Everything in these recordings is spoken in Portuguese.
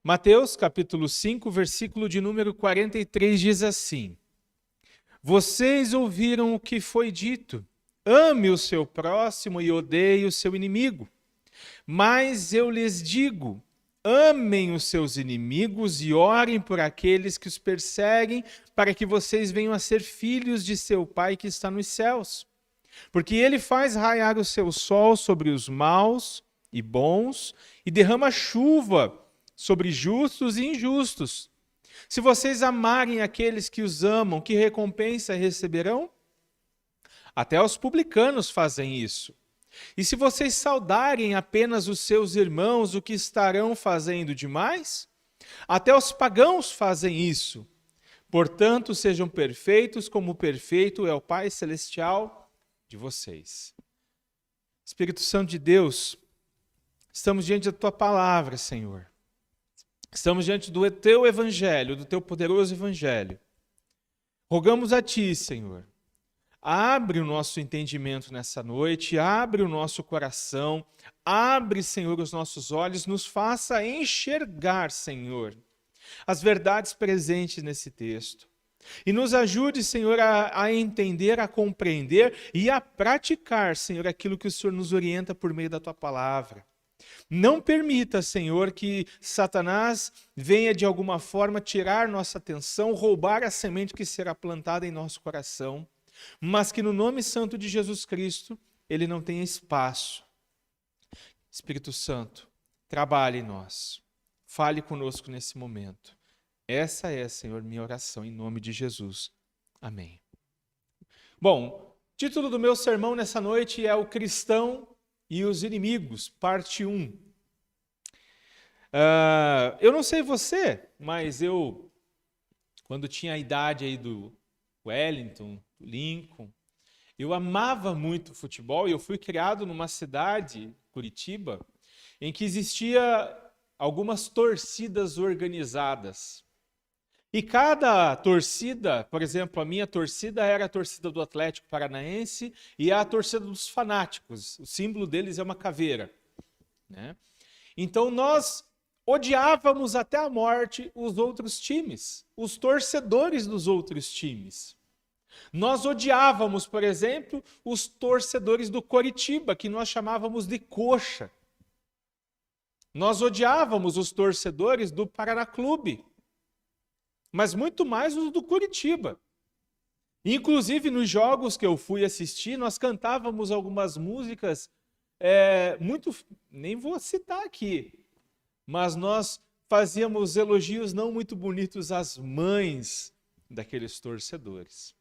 Mateus, capítulo 5, versículo de número 43, diz assim: Vocês ouviram o que foi dito, ame o seu próximo e odeie o seu inimigo. Mas eu lhes digo, amem os seus inimigos e orem por aqueles que os perseguem, para que vocês venham a ser filhos de seu Pai que está nos céus. Porque ele faz raiar o seu sol sobre os maus e bons, e derrama chuva sobre justos e injustos. Se vocês amarem aqueles que os amam, que recompensa receberão? Até os publicanos fazem isso. E se vocês saudarem apenas os seus irmãos, o que estarão fazendo demais? Até os pagãos fazem isso. Portanto, sejam perfeitos como perfeito é o Pai Celestial de vocês. Espírito Santo de Deus, estamos diante da Tua palavra, Senhor. Estamos diante do Teu Evangelho, do Teu poderoso Evangelho. Rogamos a Ti, Senhor, abre o nosso entendimento nessa noite, abre o nosso coração, abre, Senhor, os nossos olhos, nos faça enxergar, Senhor, as verdades presentes nesse texto. E nos ajude, Senhor, a entender, a compreender e a praticar, Senhor, aquilo que o Senhor nos orienta por meio da Tua palavra. Não permita, Senhor, que Satanás venha de alguma forma tirar nossa atenção, roubar a semente que será plantada em nosso coração, mas que no nome santo de Jesus Cristo ele não tenha espaço. Espírito Santo, trabalhe em nós, fale conosco nesse momento. Essa é, Senhor, minha oração em nome de Jesus. Amém. Bom, o título do meu sermão nessa noite é O Cristão e os Inimigos, parte 1. Eu não sei você, mas eu, quando tinha a idade aí do Wellington, do Lincoln, eu amava muito futebol e eu fui criado numa cidade, Curitiba, em que existia algumas torcidas organizadas. E cada torcida, por exemplo, a minha torcida era a torcida do Atlético Paranaense e a torcida dos fanáticos. O símbolo deles é uma caveira, né? Então nós odiávamos até a morte os outros times, os torcedores dos outros times. Nós odiávamos, por exemplo, os torcedores do Coritiba, que nós chamávamos de coxa. Nós odiávamos os torcedores do Paraná Clube, mas muito mais os do Coritiba. Inclusive, nos jogos que eu fui assistir, nós cantávamos algumas músicas, nem vou citar aqui, mas nós fazíamos elogios não muito bonitos às mães daqueles torcedores.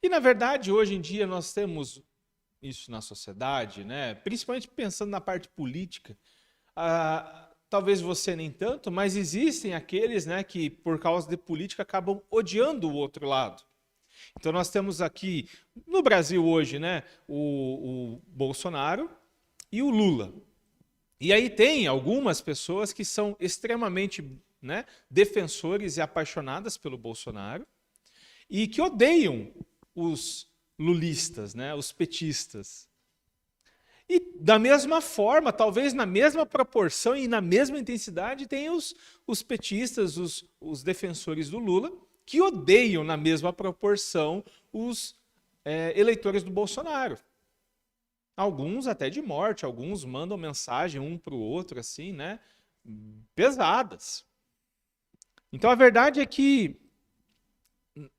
E, na verdade, hoje em dia nós temos isso na sociedade, né? Principalmente pensando na parte política. Talvez você nem tanto, mas existem aqueles, né, que, por causa de política, acabam odiando o outro lado. Então, nós temos aqui, no Brasil hoje, né, o Bolsonaro e o Lula. E aí tem algumas pessoas que são extremamente, né, defensores e apaixonadas pelo Bolsonaro e que odeiam os lulistas, né, os petistas. E da mesma forma, talvez na mesma proporção e na mesma intensidade, tem os petistas, os defensores do Lula, que odeiam na mesma proporção os eleitores do Bolsonaro. Alguns até de morte, alguns mandam mensagem um para o outro, assim, né, pesadas. Então a verdade é que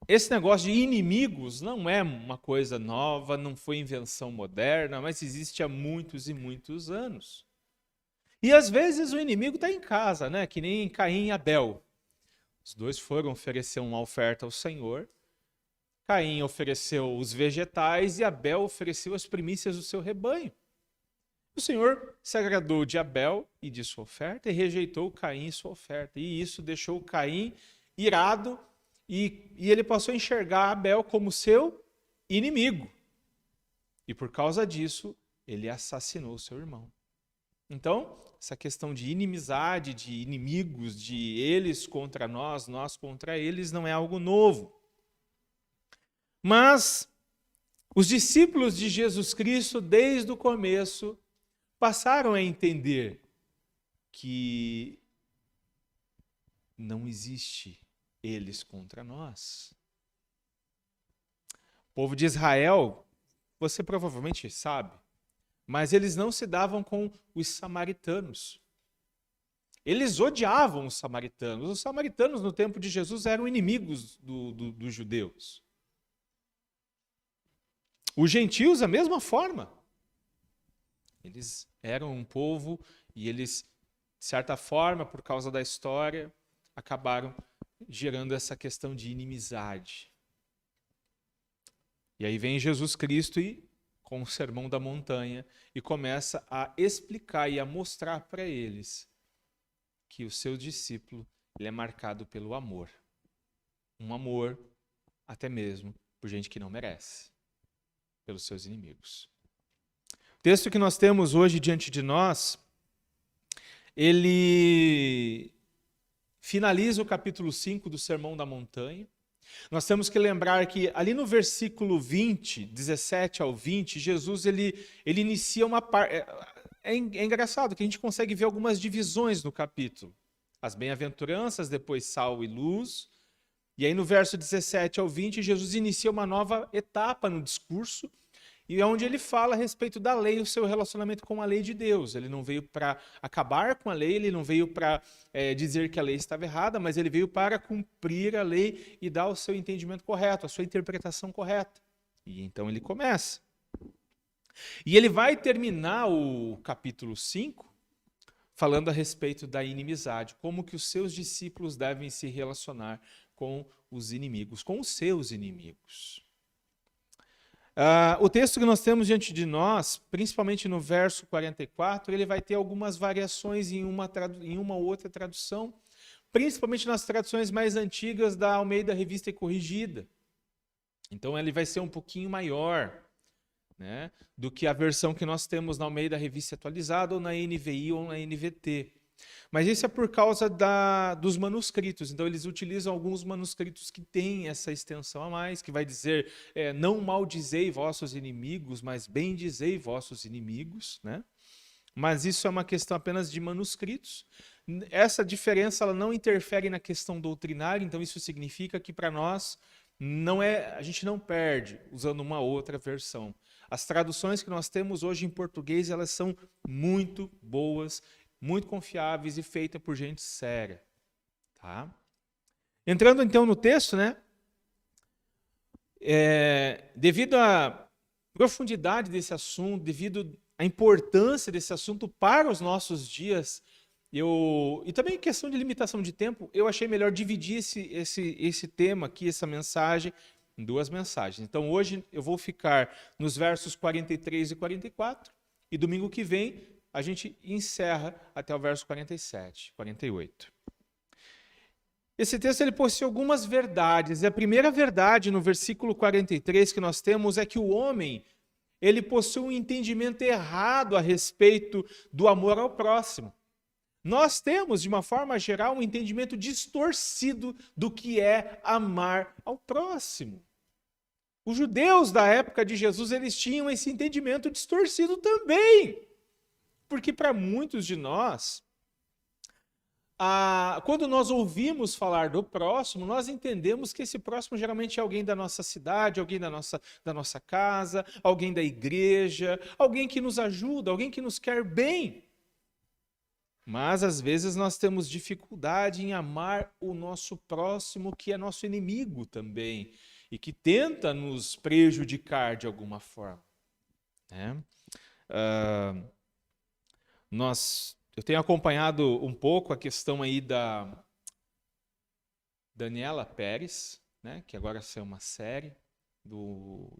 esse negócio de inimigos não é uma coisa nova, não foi invenção moderna, mas existe há muitos e muitos anos. E às vezes o inimigo está em casa, né? Que nem Caim e Abel. Os dois foram oferecer uma oferta ao Senhor. Caim ofereceu os vegetais e Abel ofereceu as primícias do seu rebanho. O Senhor se agradou de Abel e de sua oferta e rejeitou Caim e sua oferta. E isso deixou Caim irado. E ele passou a enxergar Abel como seu inimigo. E por causa disso, ele assassinou seu irmão. Então, essa questão de inimizade, de inimigos, de eles contra nós, nós contra eles, não é algo novo. Mas os discípulos de Jesus Cristo, desde o começo, passaram a entender que não existe eles contra nós. O povo de Israel, você provavelmente sabe, mas eles não se davam com os samaritanos. Eles odiavam os samaritanos. Os samaritanos, no tempo de Jesus, eram inimigos dos judeus. Os gentios, da mesma forma. Eles eram um povo e eles, de certa forma, por causa da história, acabaram gerando essa questão de inimizade. E aí vem Jesus Cristo com o Sermão da Montanha e começa a explicar e a mostrar para eles que o seu discípulo ele é marcado pelo amor. Um amor até mesmo por gente que não merece, pelos seus inimigos. O texto que nós temos hoje diante de nós, ele finaliza o capítulo 5 do Sermão da Montanha. Nós temos que lembrar que ali no versículo 20, 17 ao 20, Jesus ele inicia uma parte. É engraçado que a gente consegue ver algumas divisões no capítulo. As bem-aventuranças, depois sal e luz. E aí no verso 17 ao 20, Jesus inicia uma nova etapa no discurso, e é onde ele fala a respeito da lei, o seu relacionamento com a lei de Deus. Ele não veio para acabar com a lei, ele não veio para dizer que a lei estava errada, mas ele veio para cumprir a lei e dar o seu entendimento correto, a sua interpretação correta. E então ele começa. E ele vai terminar o capítulo 5 falando a respeito da inimizade, como que os seus discípulos devem se relacionar com os inimigos, com os seus inimigos. O texto que nós temos diante de nós, principalmente no verso 44, ele vai ter algumas variações em uma outra tradução, principalmente nas traduções mais antigas da Almeida Revista e Corrigida. Então ele vai ser um pouquinho maior, né, do que a versão que nós temos na Almeida Revista Atualizada, ou na NVI ou na NVT. Mas isso é por causa dos manuscritos. Então, eles utilizam alguns manuscritos que têm essa extensão a mais, que vai dizer, não maldizei vossos inimigos, mas bendizei vossos inimigos. Né? Mas isso é uma questão apenas de manuscritos. Essa diferença ela não interfere na questão doutrinária, então isso significa que para nós a gente não perde usando uma outra versão. As traduções que nós temos hoje em português, elas são muito boas, muito confiáveis e feitas por gente séria. Tá? Entrando então no texto, né? Devido à profundidade desse assunto, devido à importância desse assunto para os nossos dias, e também questão de limitação de tempo, eu achei melhor dividir esse tema aqui, essa mensagem, em duas mensagens. Então hoje eu vou ficar nos versos 43 e 44, e domingo que vem a gente encerra até o verso 47, 48. Esse texto ele possui algumas verdades. E a primeira verdade no versículo 43 que nós temos é que o homem ele possui um entendimento errado a respeito do amor ao próximo. Nós temos, de uma forma geral, um entendimento distorcido do que é amar ao próximo. Os judeus da época de Jesus eles tinham esse entendimento distorcido também. Porque para muitos de nós, quando nós ouvimos falar do próximo, nós entendemos que esse próximo geralmente é alguém da nossa cidade, alguém da nossa casa, alguém da igreja, alguém que nos ajuda, alguém que nos quer bem. Mas às vezes nós temos dificuldade em amar o nosso próximo, que é nosso inimigo também, e que tenta nos prejudicar de alguma forma. Né? Eu tenho acompanhado um pouco a questão aí da Daniela Pérez, né, que agora saiu uma série.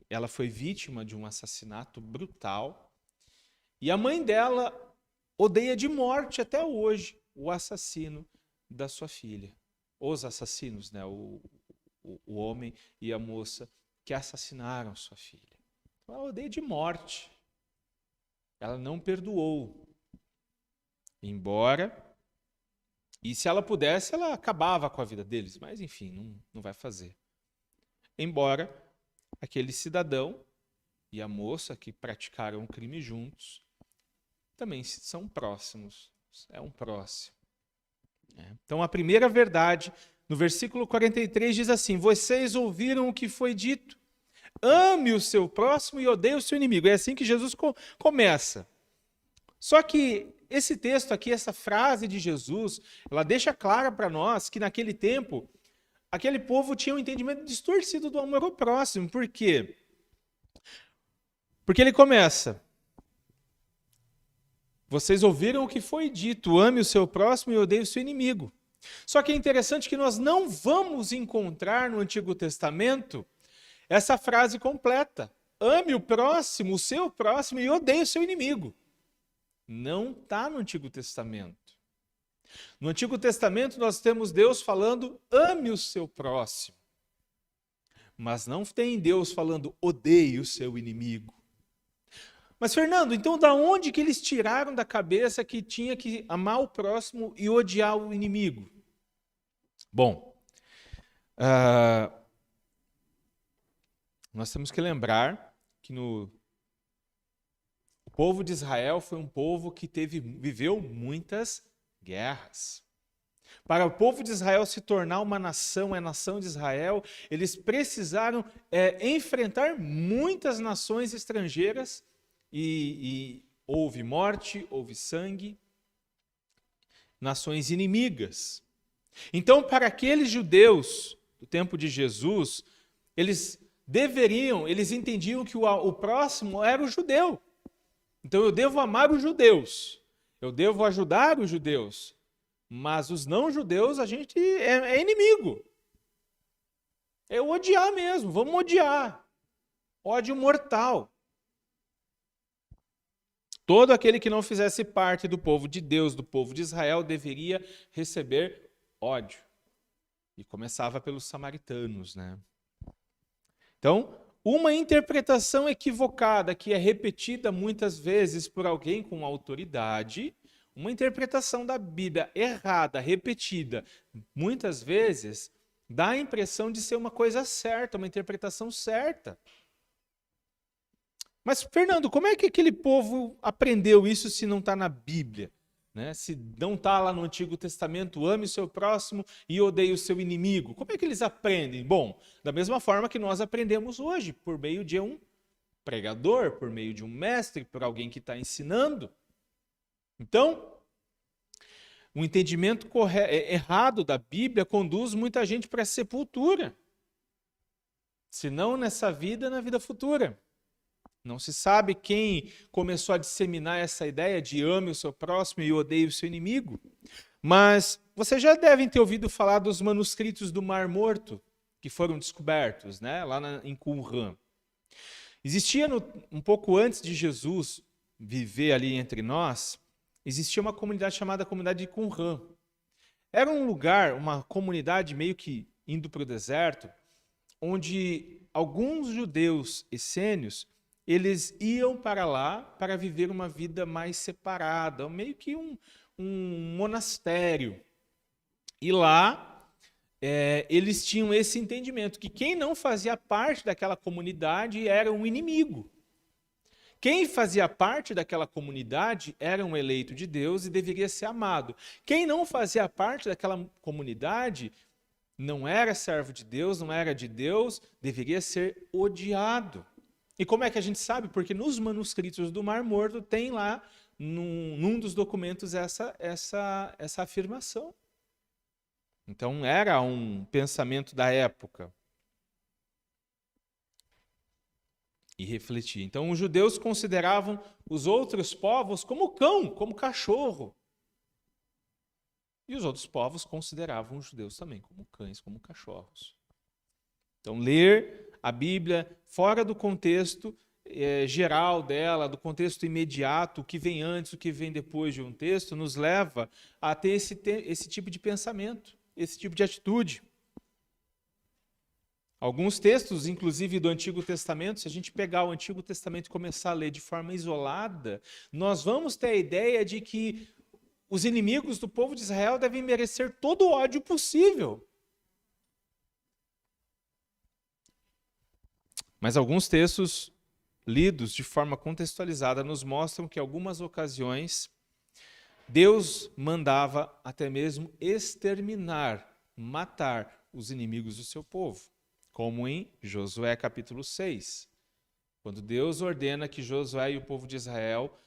Ela foi vítima de um assassinato brutal. E a mãe dela odeia de morte até hoje o assassino da sua filha. Os assassinos, né, o homem e a moça que assassinaram sua filha. Ela odeia de morte. Ela não perdoou. Embora, e se ela pudesse, ela acabava com a vida deles, mas enfim, não vai fazer. Embora aquele cidadão e a moça que praticaram o crime juntos também são próximos, É um próximo. Então, a primeira verdade, no versículo 43, diz assim: vocês ouviram o que foi dito. Ame o seu próximo e odeie o seu inimigo. É assim que Jesus começa. Só que esse texto aqui, essa frase de Jesus, ela deixa clara para nós que naquele tempo, aquele povo tinha um entendimento distorcido do amor ao próximo. Por quê? Porque ele começa: vocês ouviram o que foi dito, ame o seu próximo e odeie o seu inimigo. Só que é interessante que nós não vamos encontrar no Antigo Testamento essa frase completa. Ame o próximo, o seu próximo e odeie o seu inimigo. Não está no Antigo Testamento. No Antigo Testamento nós temos Deus falando, ame o seu próximo. Mas não tem Deus falando, odeie o seu inimigo. Mas, Fernando, então da onde que eles tiraram da cabeça que tinha que amar o próximo e odiar o inimigo? Bom, nós temos que lembrar que o povo de Israel foi um povo que viveu muitas guerras. Para o povo de Israel se tornar uma nação, a nação de Israel, eles precisaram enfrentar muitas nações estrangeiras e houve morte, houve sangue, nações inimigas. Então, para aqueles judeus do tempo de Jesus, eles entendiam que o próximo era o judeu. Então, eu devo amar os judeus, eu devo ajudar os judeus, mas os não-judeus a gente é inimigo. É odiar mesmo, vamos odiar. Ódio mortal. Todo aquele que não fizesse parte do povo de Deus, do povo de Israel, deveria receber ódio. E começava pelos samaritanos, né? Então, uma interpretação equivocada que é repetida muitas vezes por alguém com autoridade, uma interpretação da Bíblia errada, repetida, muitas vezes dá a impressão de ser uma coisa certa, uma interpretação certa. Mas, Fernando, como é que aquele povo aprendeu isso se não está na Bíblia? Né? Se não está lá no Antigo Testamento, ame o seu próximo e odeie o seu inimigo. Como é que eles aprendem? Bom, da mesma forma que nós aprendemos hoje, por meio de um pregador, por meio de um mestre, por alguém que está ensinando. Então, o entendimento errado da Bíblia conduz muita gente para a sepultura. Se não nessa vida, na vida futura. Não se sabe quem começou a disseminar essa ideia de ame o seu próximo e odeie o seu inimigo. Mas vocês já devem ter ouvido falar dos manuscritos do Mar Morto, que foram descobertos, né, lá em Qumran. Existia, um pouco antes de Jesus viver ali entre nós, existia uma comunidade chamada Comunidade de Qumran. Era um lugar, uma comunidade meio que indo para o deserto, onde alguns judeus essênios eles iam para lá para viver uma vida mais separada, meio que um monastério. E lá eles tinham esse entendimento, que quem não fazia parte daquela comunidade era um inimigo. Quem fazia parte daquela comunidade era um eleito de Deus e deveria ser amado. Quem não fazia parte daquela comunidade não era servo de Deus, não era de Deus, deveria ser odiado. E como é que a gente sabe? Porque nos manuscritos do Mar Morto tem lá, num dos documentos, essa afirmação. Então era um pensamento da época. E refletir. Então os judeus consideravam os outros povos como cão, como cachorro. E os outros povos consideravam os judeus também como cães, como cachorros. Então ler a Bíblia fora do contexto geral dela, do contexto imediato, o que vem antes, o que vem depois de um texto, nos leva a ter esse tipo de pensamento, esse tipo de atitude. Alguns textos, inclusive do Antigo Testamento, se a gente pegar o Antigo Testamento e começar a ler de forma isolada, nós vamos ter a ideia de que os inimigos do povo de Israel devem merecer todo o ódio possível. Mas alguns textos lidos de forma contextualizada nos mostram que em algumas ocasiões Deus mandava até mesmo exterminar, matar os inimigos do seu povo, como em Josué capítulo 6, quando Deus ordena que Josué e o povo de Israel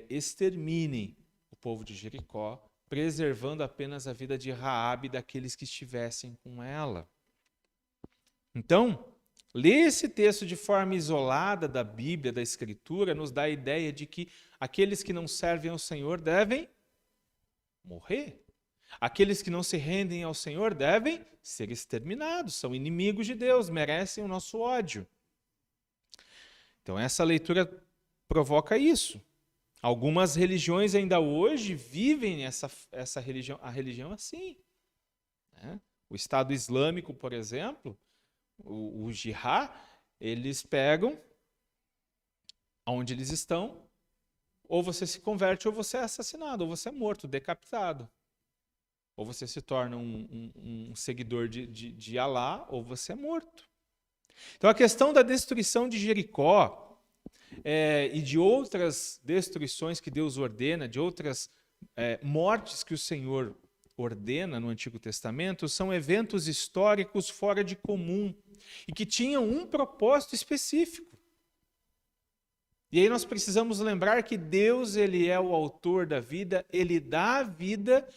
exterminem o povo de Jericó, preservando apenas a vida de Raabe e daqueles que estivessem com ela. Então, ler esse texto de forma isolada da Bíblia, da Escritura, nos dá a ideia de que aqueles que não servem ao Senhor devem morrer. Aqueles que não se rendem ao Senhor devem ser exterminados, são inimigos de Deus, merecem o nosso ódio. Então, essa leitura provoca isso. Algumas religiões ainda hoje vivem essa religião, a religião assim. Né? O Estado Islâmico, por exemplo, o jihad, eles pegam onde eles estão, ou você se converte, ou você é assassinado, ou você é morto, decapitado. Ou você se torna um seguidor de Alá, ou você é morto. Então a questão da destruição de Jericó e de outras destruições que Deus ordena, de outras mortes que o Senhor ordena no Antigo Testamento, são eventos históricos fora de comum e que tinham um propósito específico. E aí nós precisamos lembrar que Deus, ele é o autor da vida, ele dá a vida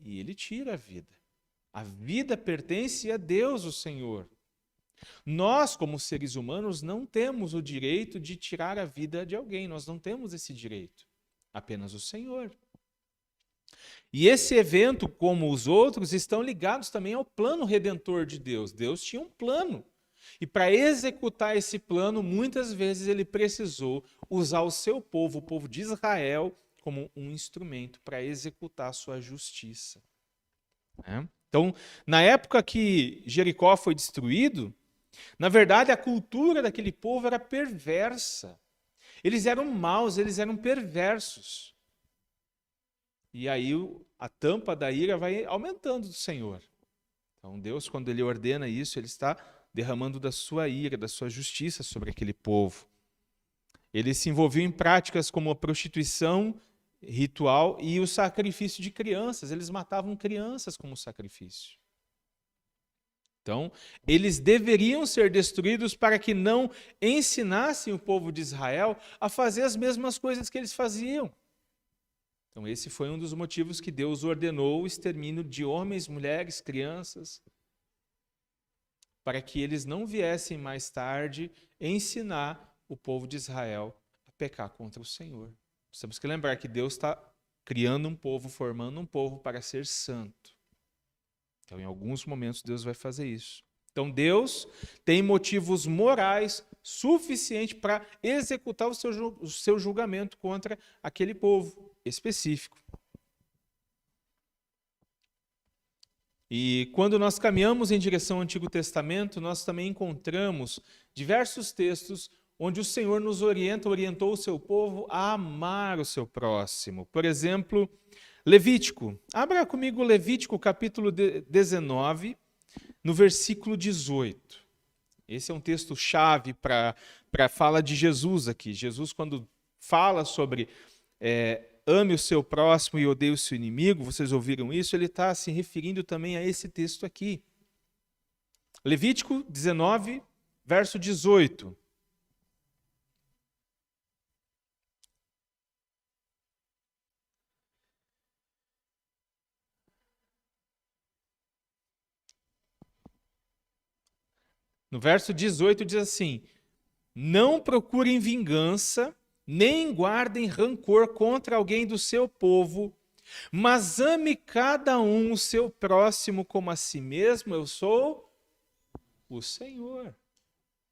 e ele tira a vida. A vida pertence a Deus, o Senhor. Nós, como seres humanos, não temos o direito de tirar a vida de alguém, nós não temos esse direito, apenas o Senhor. E esse evento, como os outros, estão ligados também ao plano redentor de Deus. Deus tinha um plano. E para executar esse plano, muitas vezes ele precisou usar o seu povo, o povo de Israel, como um instrumento para executar a sua justiça. Então, na época que Jericó foi destruído, na verdade, a cultura daquele povo era perversa. Eles eram maus, eles eram perversos. E aí a tampa da ira vai aumentando do Senhor. Então Deus, quando ele ordena isso, ele está derramando da sua ira, da sua justiça sobre aquele povo. Ele se envolveu em práticas como a prostituição ritual e o sacrifício de crianças. Eles matavam crianças como sacrifício. Então, eles deveriam ser destruídos para que não ensinassem o povo de Israel a fazer as mesmas coisas que eles faziam. Então, esse foi um dos motivos que Deus ordenou o extermínio de homens, mulheres, crianças, para que eles não viessem mais tarde ensinar o povo de Israel a pecar contra o Senhor. Nós temos que lembrar que Deus está criando um povo, formando um povo para ser santo. Então, em alguns momentos, Deus vai fazer isso. Então, Deus tem motivos morais suficientes para executar o seu julgamento contra aquele povo específico. E quando nós caminhamos em direção ao Antigo Testamento, nós também encontramos diversos textos onde o Senhor nos orientou o seu povo a amar o seu próximo. Por exemplo, Levítico. Abra comigo Levítico capítulo 19, no versículo 18. Esse é um texto chave para a fala de Jesus aqui. Jesus, quando fala sobre ame o seu próximo e odeie o seu inimigo, vocês ouviram isso, ele está se referindo também a esse texto aqui. Levítico 19, verso 18. No verso 18 diz assim: não procurem vingança, nem guardem rancor contra alguém do seu povo, mas ame cada um o seu próximo como a si mesmo, eu sou o Senhor.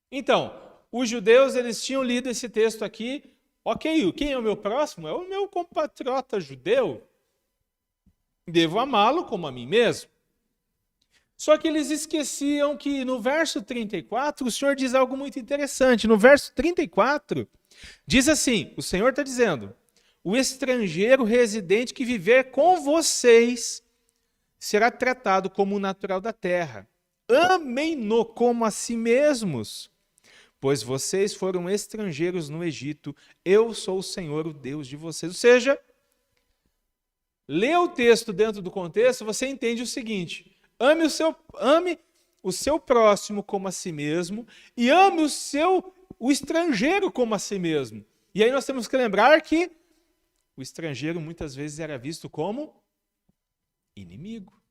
Então, os judeus, eles tinham lido esse texto aqui, ok, quem é o meu próximo? É o meu compatriota judeu. Devo amá-lo como a mim mesmo. Só que eles esqueciam que no verso 34, o Senhor diz algo muito interessante. No verso 34, diz assim, o Senhor está dizendo: o estrangeiro residente que viver com vocês será tratado como um natural da terra. Amem-no como a si mesmos, pois vocês foram estrangeiros no Egito. Eu sou o Senhor, o Deus de vocês. Ou seja, lê o texto dentro do contexto, você entende o seguinte: ame o seu próximo como a si mesmo e ame o estrangeiro como a si mesmo. E aí nós temos que lembrar que o estrangeiro muitas vezes era visto como inimigo.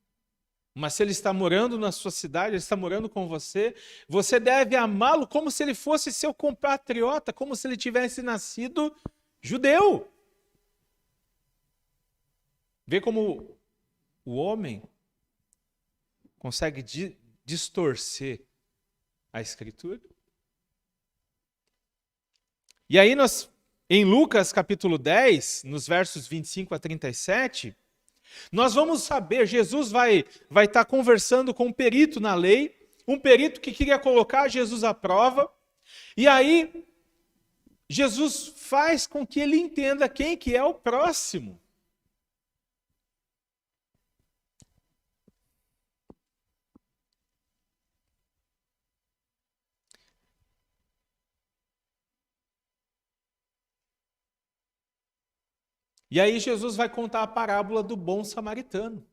Mas se ele está morando na sua cidade, ele está morando com você, você deve amá-lo como se ele fosse seu compatriota, como se ele tivesse nascido judeu. Vê como o homem consegue distorcer a Escritura? E aí em Lucas capítulo 10, nos versos 25 a 37, nós vamos saber, Jesus vai estar conversando com um perito na lei, um perito que queria colocar Jesus à prova, e aí Jesus faz com que ele entenda quem que é o próximo. E aí Jesus vai contar a parábola do bom samaritano.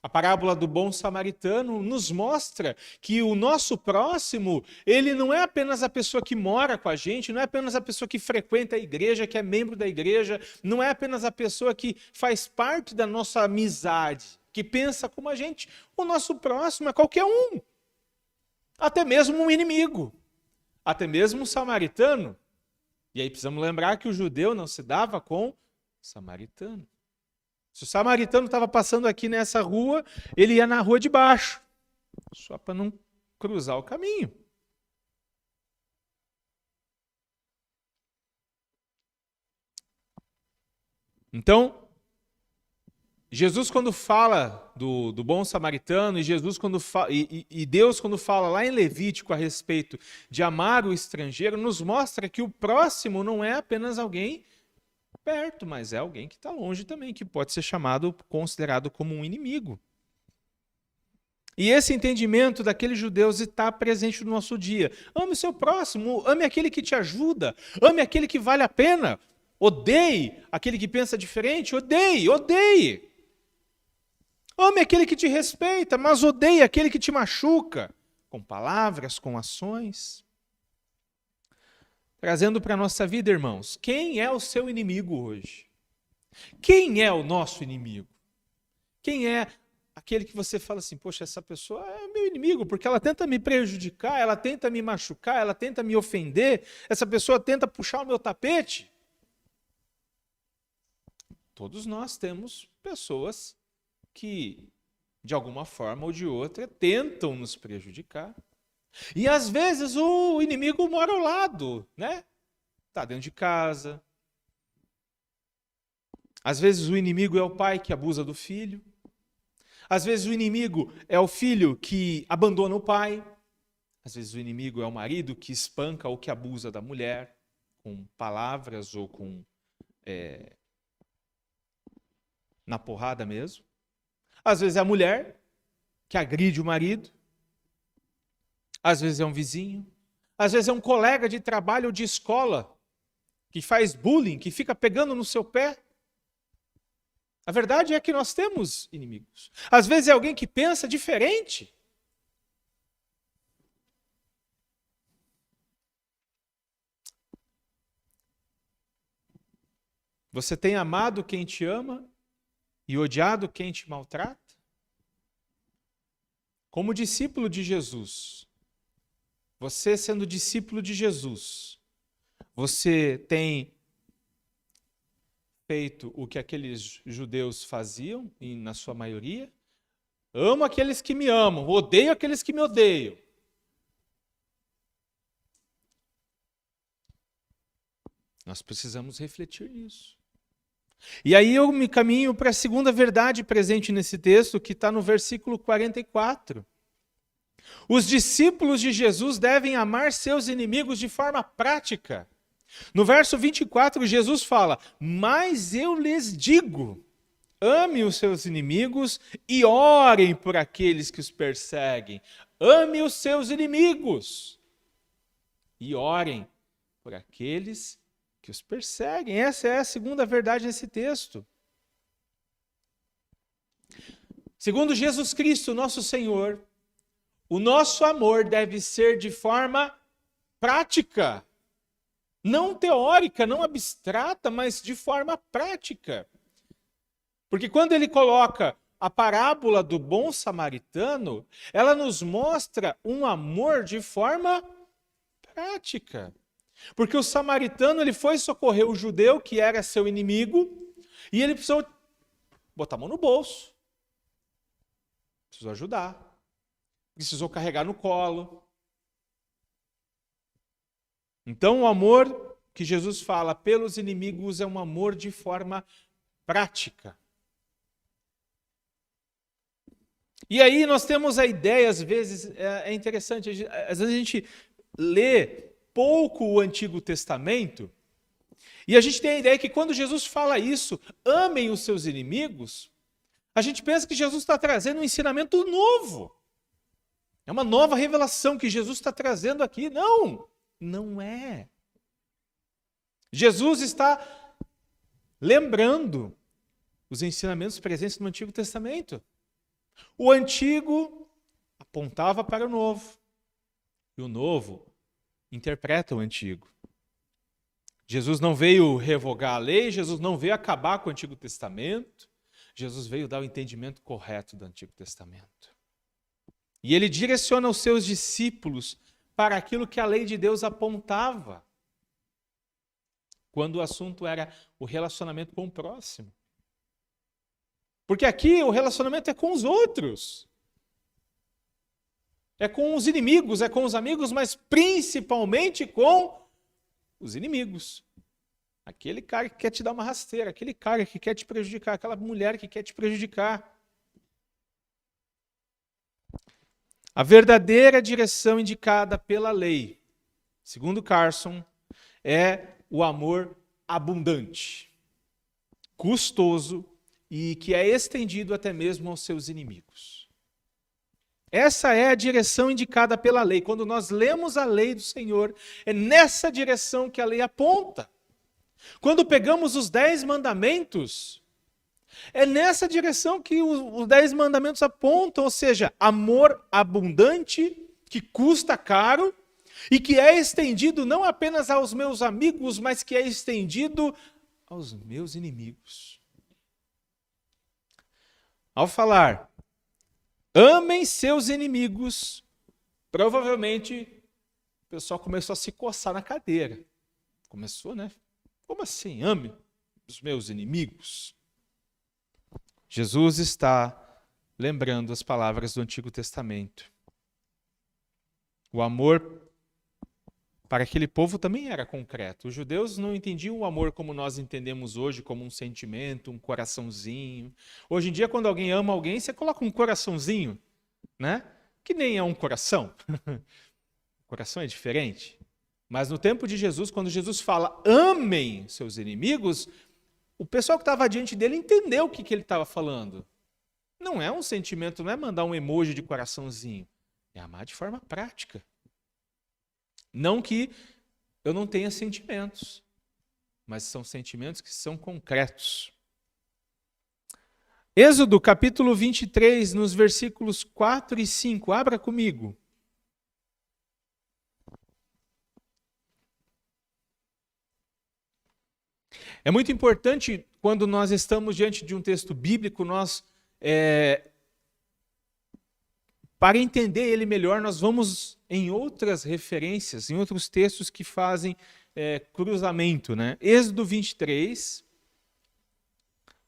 A parábola do bom samaritano nos mostra que o nosso próximo, ele não é apenas a pessoa que mora com a gente, não é apenas a pessoa que frequenta a igreja, que é membro da igreja, não é apenas a pessoa que faz parte da nossa amizade, que pensa como a gente. O nosso próximo é qualquer um, até mesmo um inimigo, até mesmo um samaritano. E aí precisamos lembrar que o judeu não se dava com o samaritano. Se o samaritano estava passando aqui nessa rua, ele ia na rua de baixo, só para não cruzar o caminho. Então, Jesus quando fala do bom samaritano, e Deus quando fala lá em Levítico a respeito de amar o estrangeiro, nos mostra que o próximo não é apenas alguém perto, mas é alguém que está longe também, que pode ser considerado como um inimigo. E esse entendimento daqueles judeus está presente no nosso dia. Ame o seu próximo, ame aquele que te ajuda, ame aquele que vale a pena. Odeie aquele que pensa diferente, odeie. Ame aquele que te respeita, mas odeie aquele que te machuca, com palavras, com ações. Trazendo para a nossa vida, irmãos, quem é o seu inimigo hoje? Quem é o nosso inimigo? Quem é aquele que você fala assim, poxa, essa pessoa é meu inimigo, porque ela tenta me prejudicar, ela tenta me machucar, ela tenta me ofender, essa pessoa tenta puxar o meu tapete? Todos nós temos pessoas que, de alguma forma ou de outra, tentam nos prejudicar. E às vezes o inimigo mora ao lado, né? Está dentro de casa. Às vezes o inimigo é o pai que abusa do filho. Às vezes o inimigo é o filho que abandona o pai. Às vezes o inimigo é o marido que espanca ou que abusa da mulher, com palavras ou com na porrada mesmo. Às vezes é a mulher que agride o marido. Às vezes é um vizinho. Às vezes é um colega de trabalho ou de escola que faz bullying, que fica pegando no seu pé. A verdade é que nós temos inimigos. Às vezes é alguém que pensa diferente. Você tem amado quem te ama e odiado quem te maltrata? Como discípulo de Jesus, você sendo discípulo de Jesus, você tem feito o que aqueles judeus faziam, e na sua maioria? Amo aqueles que me amam, odeio aqueles que me odeiam. Nós precisamos refletir nisso. E aí eu me caminho para a segunda verdade presente nesse texto, que está no versículo 44. Os discípulos de Jesus devem amar seus inimigos de forma prática. No verso 24, Jesus fala, mas eu lhes digo, ame os seus inimigos e orem por aqueles que os perseguem. Ame os seus inimigos e orem por aqueles que os perseguem. Essa é a segunda verdade nesse texto. Segundo Jesus Cristo, nosso Senhor, o nosso amor deve ser de forma prática. Não teórica, não abstrata, mas de forma prática. Porque quando ele coloca a parábola do bom samaritano, ela nos mostra um amor de forma prática. Porque o samaritano ele foi socorrer o judeu, que era seu inimigo, e ele precisou botar a mão no bolso. Precisou ajudar. Precisou carregar no colo. Então, o amor que Jesus fala pelos inimigos é um amor de forma prática. E aí nós temos a ideia, às vezes, é interessante, às vezes a gente lê pouco o Antigo Testamento e a gente tem a ideia que quando Jesus fala isso, amem os seus inimigos, a gente pensa que Jesus está trazendo um ensinamento novo. É uma nova revelação que Jesus está trazendo aqui. Não, não é. Jesus está lembrando os ensinamentos presentes no Antigo Testamento. O Antigo apontava para o Novo. E o Novo interpreta o Antigo. Jesus não veio revogar a lei, Jesus não veio acabar com o Antigo Testamento. Jesus veio dar o entendimento correto do Antigo Testamento. E ele direciona os seus discípulos para aquilo que a lei de Deus apontava, quando o assunto era o relacionamento com o próximo. Porque aqui o relacionamento é com os outros. É com os inimigos, é com os amigos, mas principalmente com os inimigos. Aquele cara que quer te dar uma rasteira, aquele cara que quer te prejudicar, aquela mulher que quer te prejudicar. A verdadeira direção indicada pela lei, segundo Carson, é o amor abundante, custoso e que é estendido até mesmo aos seus inimigos. Essa é a direção indicada pela lei. Quando nós lemos a lei do Senhor, é nessa direção que a lei aponta. Quando pegamos os 10 mandamentos, é nessa direção que os 10 mandamentos apontam, ou seja, amor abundante, que custa caro, e que é estendido não apenas aos meus amigos, mas que é estendido aos meus inimigos. Ao falar, amem seus inimigos, provavelmente o pessoal começou a se coçar na cadeira. Começou, né? Como assim? Ame os meus inimigos? Jesus está lembrando as palavras do Antigo Testamento. O amor para aquele povo também era concreto. Os judeus não entendiam o amor como nós entendemos hoje, como um sentimento, um coraçãozinho. Hoje em dia, quando alguém ama alguém, você coloca um coraçãozinho, né? Que nem é um coração. O coração é diferente. Mas no tempo de Jesus, quando Jesus fala, amem seus inimigos, o pessoal que estava diante dele entendeu o que ele estava falando. Não é um sentimento, não é mandar um emoji de coraçãozinho. É amar de forma prática. Não que eu não tenha sentimentos, mas são sentimentos que são concretos. Êxodo capítulo 23, nos versículos 4 e 5. Abra comigo. É muito importante, quando nós estamos diante de um texto bíblico, para entender ele melhor, nós vamos em outras referências, em outros textos que fazem cruzamento, né? Êxodo 23,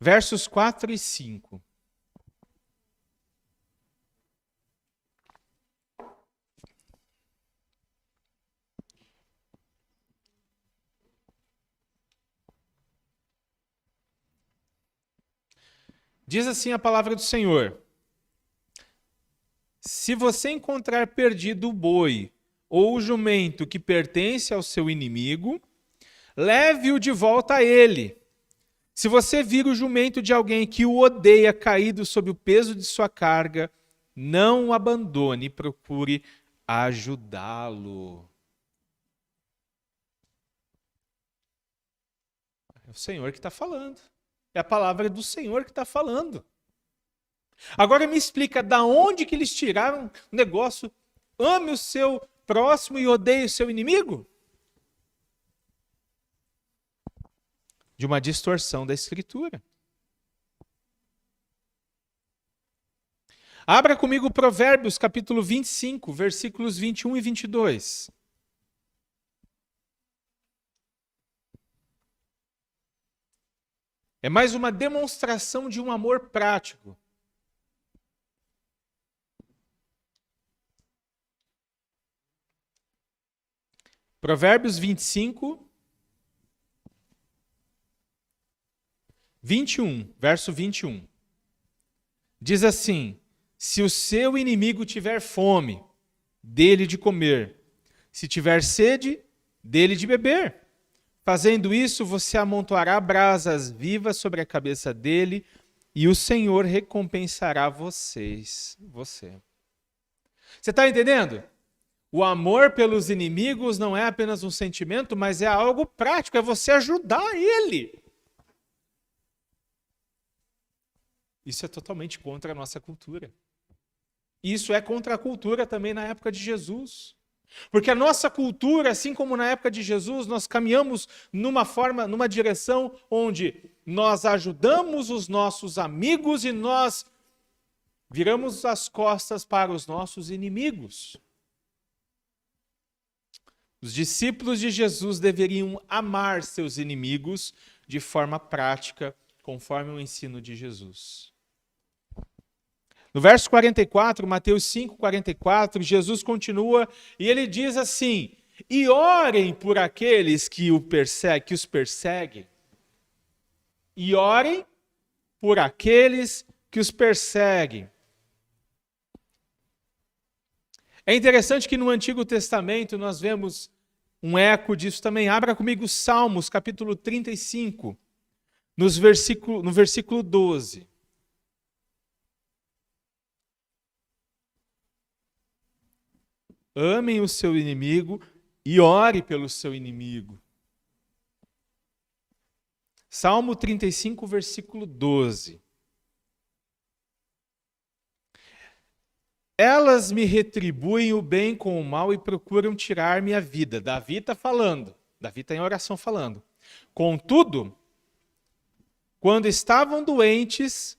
versos 4 e 5. Diz assim a palavra do Senhor: se você encontrar perdido o boi ou o jumento que pertence ao seu inimigo, leve-o de volta a ele. Se você vir o jumento de alguém que o odeia caído sob o peso de sua carga, não o abandone e procure ajudá-lo. Senhor que está falando. É a palavra do Senhor que está falando. Agora me explica, da onde que eles tiraram o negócio? Ame o seu próximo e odeie o seu inimigo? De uma distorção da Escritura. Abra comigo Provérbios, capítulo 25, versículos 21 e 22. É mais uma demonstração de um amor prático. Provérbios 25, 21, verso 21. Diz assim: se o seu inimigo tiver fome, dele de comer. Se tiver sede, dele de beber. Fazendo isso, você amontoará brasas vivas sobre a cabeça dele, e o Senhor recompensará você. Você está entendendo? O amor pelos inimigos não é apenas um sentimento, mas é algo prático, é você ajudar ele. Isso é totalmente contra a nossa cultura. Isso é contra a cultura também na época de Jesus. Porque a nossa cultura, assim como na época de Jesus, nós caminhamos numa direção onde nós ajudamos os nossos amigos e nós viramos as costas para os nossos inimigos. Os discípulos de Jesus deveriam amar seus inimigos de forma prática, conforme o ensino de Jesus. No verso 44, Mateus 5, 44, Jesus continua e ele diz assim: e orem por aqueles que os perseguem. E orem por aqueles que os perseguem. É interessante que no Antigo Testamento nós vemos um eco disso também. Abra comigo Salmos, capítulo 35, no versículo 12. Amem o seu inimigo e ore pelo seu inimigo. Salmo 35, versículo 12. Elas me retribuem o bem com o mal e procuram tirar-me a vida. Davi está falando. Davi está em oração falando. Contudo, quando estavam doentes,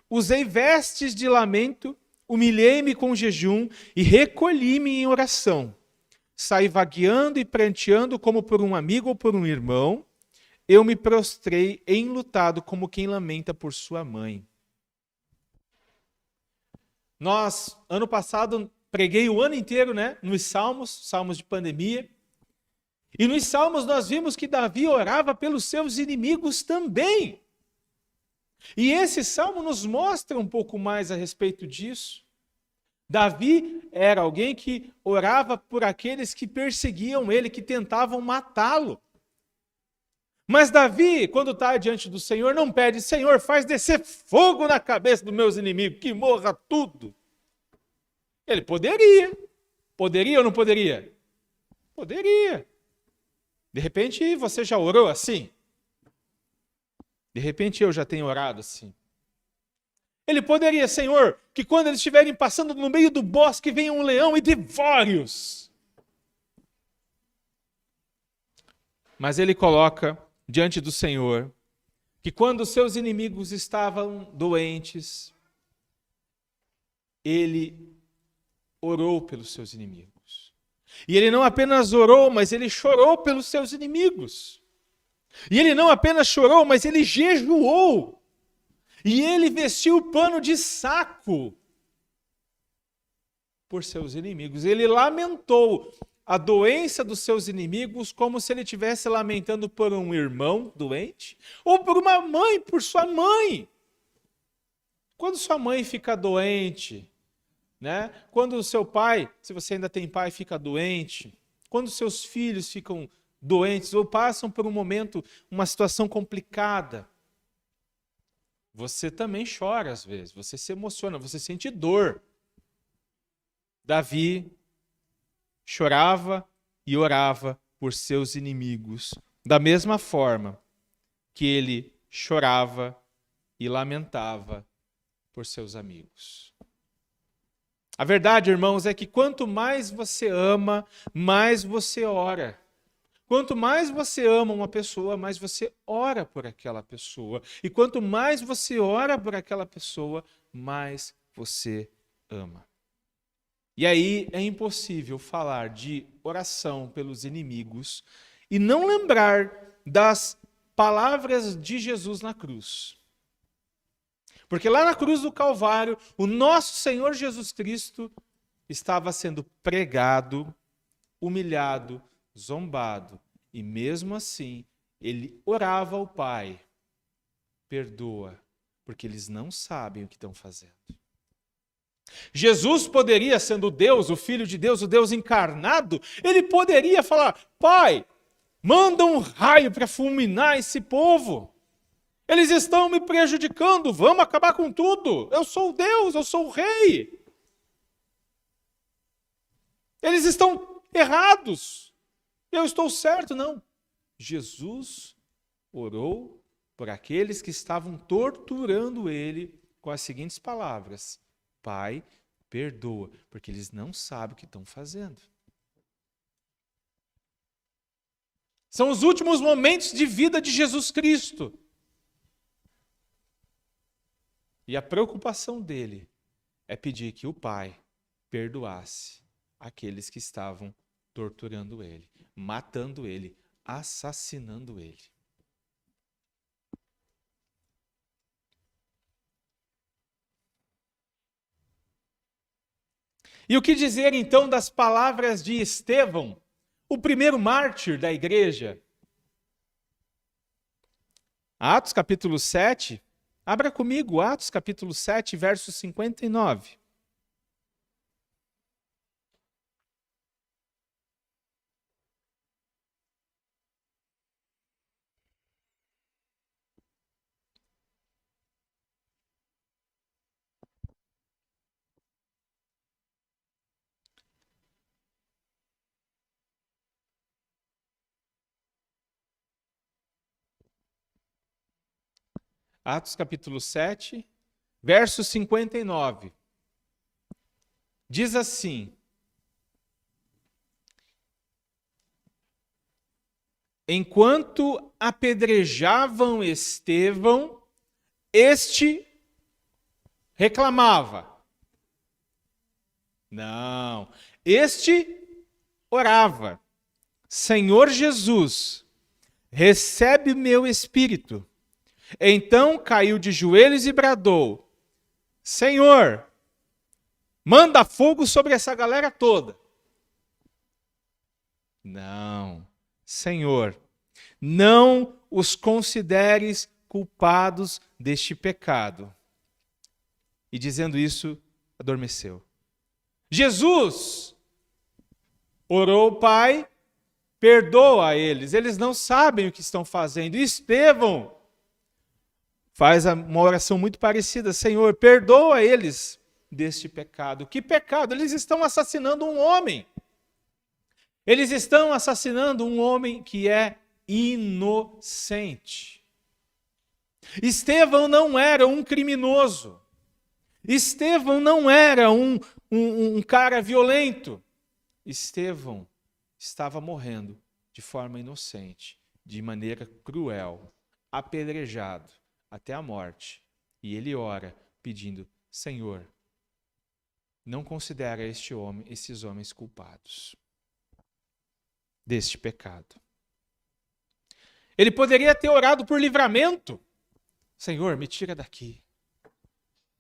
usei vestes de lamento, humilhei-me com jejum e recolhi-me em oração. Saí vagueando e pranteando como por um amigo ou por um irmão. Eu me prostrei enlutado como quem lamenta por sua mãe. Nós, ano passado, preguei o ano inteiro, nos salmos de pandemia. E nos salmos nós vimos que Davi orava pelos seus inimigos também. E esse salmo nos mostra um pouco mais a respeito disso. Davi era alguém que orava por aqueles que perseguiam ele, que tentavam matá-lo. Mas Davi, quando está diante do Senhor, não pede: Senhor, faz descer fogo na cabeça dos meus inimigos, que morra tudo. Ele poderia. Poderia ou não poderia? Poderia. De repente você já orou assim? De repente eu já tenho orado assim. Ele poderia: Senhor, que quando eles estiverem passando no meio do bosque, venha um leão e devore-os. Mas ele coloca diante do Senhor que quando os seus inimigos estavam doentes, ele orou pelos seus inimigos. E ele não apenas orou, mas ele chorou pelos seus inimigos. E ele não apenas chorou, mas ele jejuou. E ele vestiu o pano de saco por seus inimigos. Ele lamentou a doença dos seus inimigos como se ele estivesse lamentando por um irmão doente ou por uma mãe, por sua mãe. Quando sua mãe fica doente, quando o seu pai, se você ainda tem pai, fica doente, quando seus filhos ficam doentes ou passam por um momento, uma situação complicada, você também chora às vezes, você se emociona, você sente dor. Davi chorava e orava por seus inimigos, da mesma forma que ele chorava e lamentava por seus amigos. A verdade, irmãos, é que quanto mais você ama, mais você ora. Quanto mais você ama uma pessoa, mais você ora por aquela pessoa. E quanto mais você ora por aquela pessoa, mais você ama. E aí é impossível falar de oração pelos inimigos e não lembrar das palavras de Jesus na cruz. Porque lá na cruz do Calvário, o nosso Senhor Jesus Cristo estava sendo pregado, humilhado, zombado. E mesmo assim, ele orava ao Pai: perdoa, porque eles não sabem o que estão fazendo. Jesus poderia, sendo Deus, o Filho de Deus, o Deus encarnado, ele poderia falar: Pai, manda um raio para fulminar esse povo. Eles estão me prejudicando, vamos acabar com tudo. Eu sou Deus, eu sou o rei. Eles estão errados. Eu estou certo, não. Jesus orou por aqueles que estavam torturando ele com as seguintes palavras: Pai, perdoa, porque eles não sabem o que estão fazendo. São os últimos momentos de vida de Jesus Cristo. E a preocupação dele é pedir que o Pai perdoasse aqueles que estavam torturando ele, matando ele, assassinando ele. E o que dizer então das palavras de Estevão, o primeiro mártir da igreja? Atos capítulo 7, abra comigo Atos capítulo 7, verso 59. Atos capítulo 7, verso 59. Diz assim: enquanto apedrejavam Estevão, este reclamava. Não, este orava: Senhor Jesus, recebe meu espírito. Então caiu de joelhos e bradou: Senhor, manda fogo sobre essa galera toda. Não, Senhor, não os consideres culpados deste pecado. E dizendo isso, adormeceu. Jesus orou: Pai, perdoa eles, eles não sabem o que estão fazendo. E Estevão faz uma oração muito parecida: Senhor, perdoa eles deste pecado. Que pecado? Eles estão assassinando um homem. Eles estão assassinando um homem que é inocente. Estevão não era um criminoso. Estevão não era um cara violento. Estevão estava morrendo de forma inocente, de maneira cruel, apedrejado até a morte. E ele ora pedindo: Senhor, não considera esses homens culpados deste pecado. Ele poderia ter orado por livramento. Senhor, me tira daqui,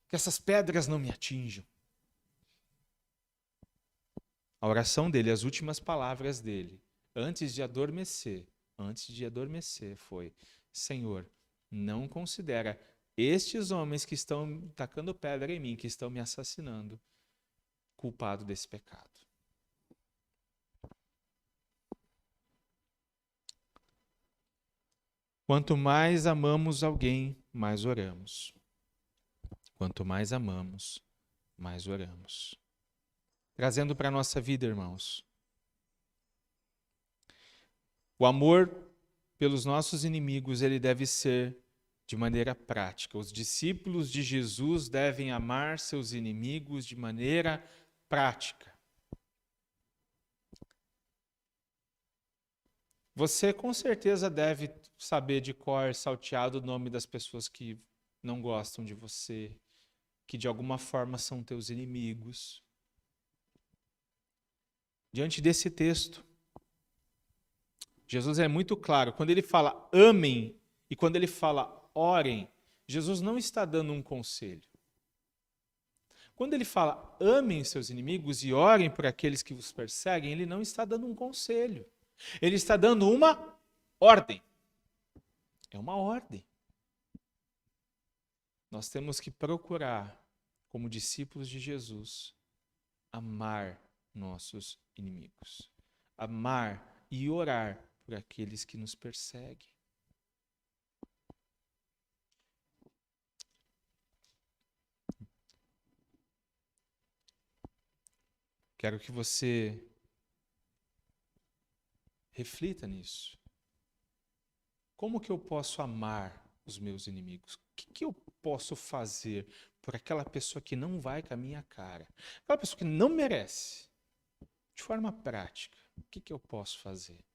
que essas pedras não me atinjam. A oração dele, as últimas palavras dele, antes de adormecer foi: Senhor, não considera estes homens que estão tacando pedra em mim, que estão me assassinando, culpado desse pecado. Quanto mais amamos alguém, mais oramos. Quanto mais amamos, mais oramos. Trazendo para a nossa vida, irmãos, o amor pelos nossos inimigos, ele deve ser de maneira prática. Os discípulos de Jesus devem amar seus inimigos de maneira prática. Você com certeza deve saber de cor salteado o nome das pessoas que não gostam de você, que de alguma forma são teus inimigos. Diante desse texto, Jesus é muito claro. Quando ele fala amem e quando ele fala orem, Jesus não está dando um conselho. Quando ele fala amem seus inimigos e orem por aqueles que vos perseguem, ele não está dando um conselho. Ele está dando uma ordem. É uma ordem. Nós temos que procurar, como discípulos de Jesus, amar nossos inimigos. Amar e orar por aqueles que nos perseguem. Quero que você reflita nisso. Como que eu posso amar os meus inimigos? O que eu posso fazer por aquela pessoa que não vai com a minha cara? Aquela pessoa que não merece. De forma prática, o que eu posso fazer?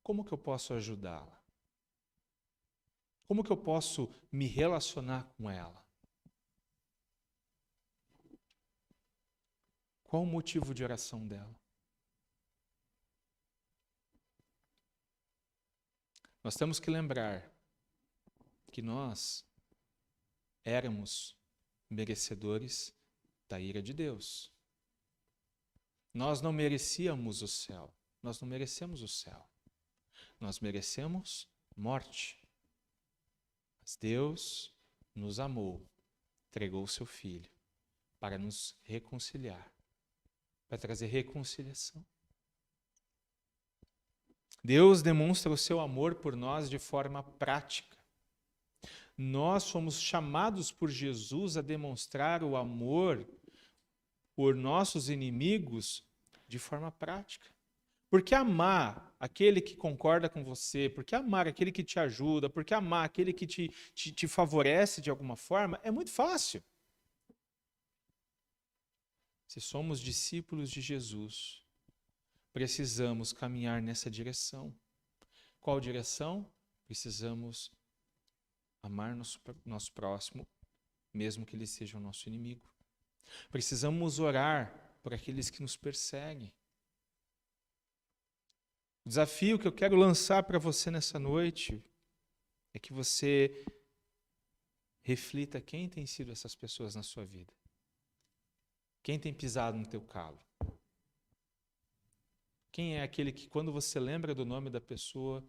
Como que eu posso ajudá-la? Como que eu posso me relacionar com ela? Qual o motivo de oração dela? Nós temos que lembrar que nós éramos merecedores da ira de Deus. Nós não merecíamos o céu. Nós não merecemos o céu. Nós merecemos morte. Mas Deus nos amou, entregou o seu Filho para nos reconciliar, para trazer reconciliação. Deus demonstra o seu amor por nós de forma prática. Nós somos chamados por Jesus a demonstrar o amor por nossos inimigos de forma prática. Porque amar aquele que concorda com você, porque amar aquele que te ajuda, porque amar aquele que te favorece de alguma forma, é muito fácil. Se somos discípulos de Jesus, precisamos caminhar nessa direção. Qual direção? Precisamos amar nosso próximo, mesmo que ele seja o nosso inimigo. Precisamos orar por aqueles que nos perseguem. O desafio que eu quero lançar para você nessa noite é que você reflita quem tem sido essas pessoas na sua vida. Quem tem pisado no teu calo? Quem é aquele que, quando você lembra do nome da pessoa,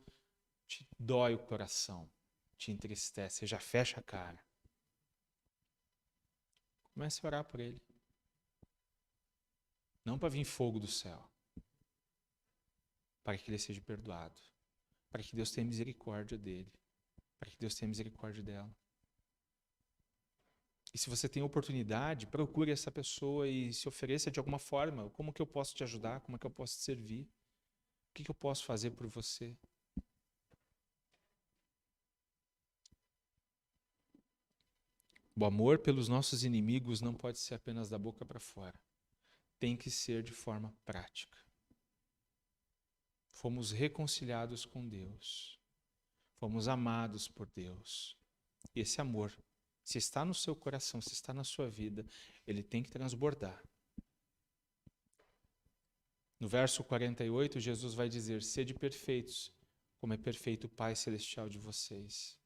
te dói o coração, te entristece, você já fecha a cara? Comece a orar por ele. Não para vir fogo do céu, para que ele seja perdoado, para que Deus tenha misericórdia dele, para que Deus tenha misericórdia dela. E se você tem oportunidade, procure essa pessoa e se ofereça de alguma forma. Como que eu posso te ajudar? Como é que eu posso te servir? O que eu posso fazer por você? O amor pelos nossos inimigos não pode ser apenas da boca para fora. Tem que ser de forma prática. Fomos reconciliados com Deus. Fomos amados por Deus. E esse amor, se está no seu coração, se está na sua vida, ele tem que transbordar. No verso 48, Jesus vai dizer: sede perfeitos, como é perfeito o Pai Celestial de vocês.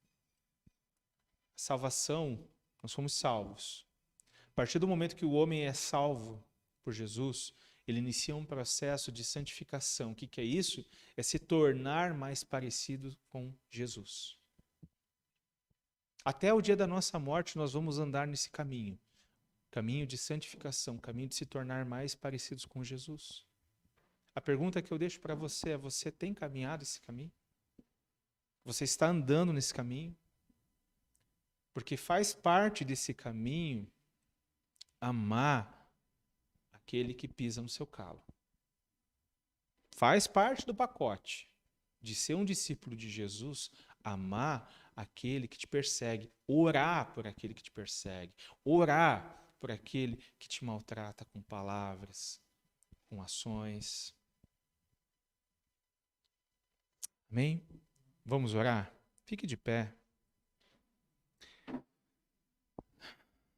A salvação, nós somos salvos. A partir do momento que o homem é salvo por Jesus, ele inicia um processo de santificação. O que é isso? É se tornar mais parecido com Jesus. Até o dia da nossa morte, nós vamos andar nesse caminho. Caminho de santificação, caminho de se tornar mais parecidos com Jesus. A pergunta que eu deixo para você é: você tem caminhado esse caminho? Você está andando nesse caminho? Porque faz parte desse caminho amar aquele que pisa no seu calo. Faz parte do pacote. de ser um discípulo de Jesus, amar aquele que te persegue, orar por aquele que te persegue, orar por aquele que te maltrata com palavras, com ações. Amém? Vamos orar? Fique de pé.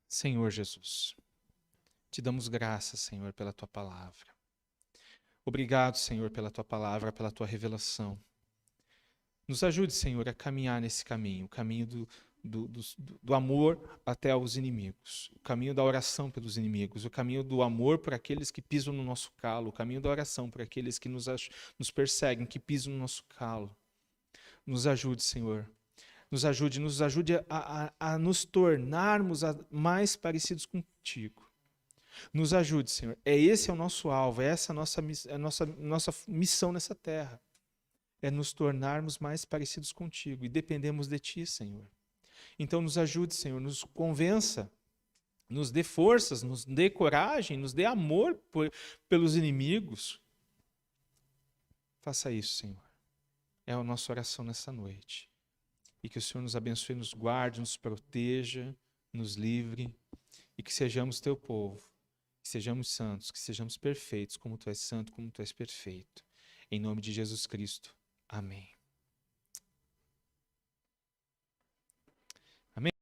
Senhor Jesus, te damos graças, Senhor, pela tua palavra. Obrigado, Senhor, pela tua palavra, pela tua revelação. Nos ajude, Senhor, a caminhar nesse caminho, o caminho do amor até aos inimigos, o caminho da oração pelos inimigos, o caminho do amor por aqueles que pisam no nosso calo, o caminho da oração por aqueles que nos perseguem, que pisam no nosso calo. Nos ajude, Senhor. Nos ajude a nos tornarmos mais parecidos contigo. Nos ajude, Senhor. Esse é o nosso alvo, essa é a nossa missão nessa terra. É nos tornarmos mais parecidos contigo e dependemos de ti, Senhor. Então nos ajude, Senhor, nos convença, nos dê forças, nos dê coragem, nos dê amor pelos inimigos. Faça isso, Senhor. É a nossa oração nessa noite. E que o Senhor nos abençoe, nos guarde, nos proteja, nos livre e que sejamos teu povo, que sejamos santos, que sejamos perfeitos, como tu és santo, como tu és perfeito. Em nome de Jesus Cristo. Amém.